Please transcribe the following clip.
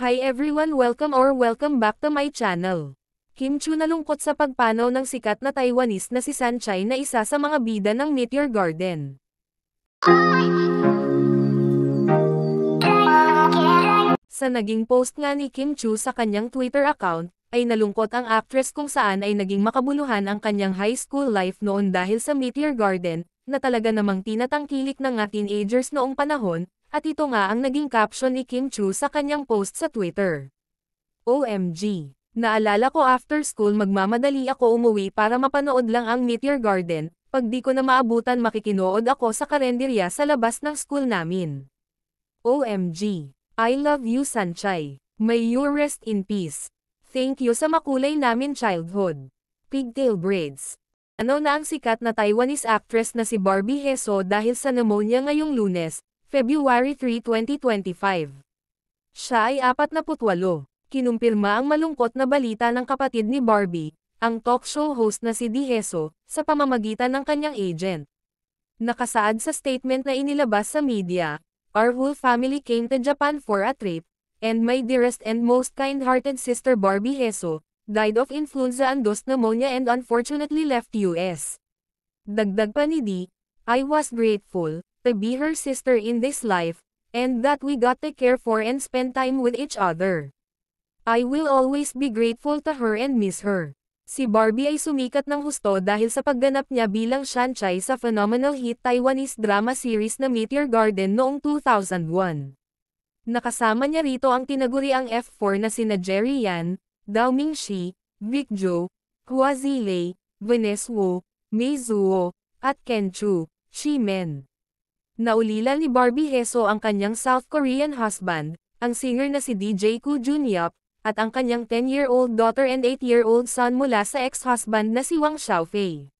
Hi everyone, welcome back to my channel. Kim Chu nalungkot sa pagpanaw ng sikat na Taiwanese na si Sanchai na isa sa mga bida ng Meteor Garden. Sa naging post nga ni Kim Chu sa kanyang Twitter account, ay nalungkot ang actress kung saan ay naging makabuluhan ang kanyang high school life noon dahil sa Meteor Garden, na talaga namang tinatangkilik ng mga teenagers noong panahon, at ito nga ang naging caption ni Kim Chu sa kanyang post sa Twitter. OMG! Naalala ko after school magmamadali ako umuwi para mapanood lang ang Meteor Garden, pag di ko na maabutan makikinood ako sa karenderya sa labas ng school namin. OMG! I love you Sanchai. May you rest in peace. Thank you sa makulay namin childhood. Pigtail braids. Ano na ang sikat na Taiwanese actress na si Barbie Hezou dahil sa pneumonia ngayong Lunes, February 3, 2025. Siya ay 48. Kinumpirma ang malungkot na balita ng kapatid ni Barbie, ang talk show host na si Hezou, sa pamamagitan ng kanyang agent. Nakasaad sa statement na inilabas sa media, "Our whole family came to Japan for a trip, and my dearest and most kind-hearted sister Barbie Hezou, died of influenza induced pneumonia and unfortunately left US." Dagdag pa ni D, "I was grateful to be her sister in this life, and that we got to care for and spend time with each other. I will always be grateful to her and miss her." Si Barbie ay sumikat ng husto dahil sa pagganap niya bilang Sanchai sa phenomenal hit Taiwanese drama series na Meteor Garden noong 2001. Nakasama niya rito ang tinaguriang F4 na sina Jerry Yan, Dao Mingxi, Vic Zhou, Hua Zilei, Vanessa Wu, Mei Zuo, at Ken Chu, Chi-men. Naulila ni Barbie Hezou ang kanyang South Korean husband, ang singer na si DJ Koo Jun-yup, at ang kanyang 10-year-old daughter and 8-year-old son mula sa ex-husband na si Wang Xiaofei.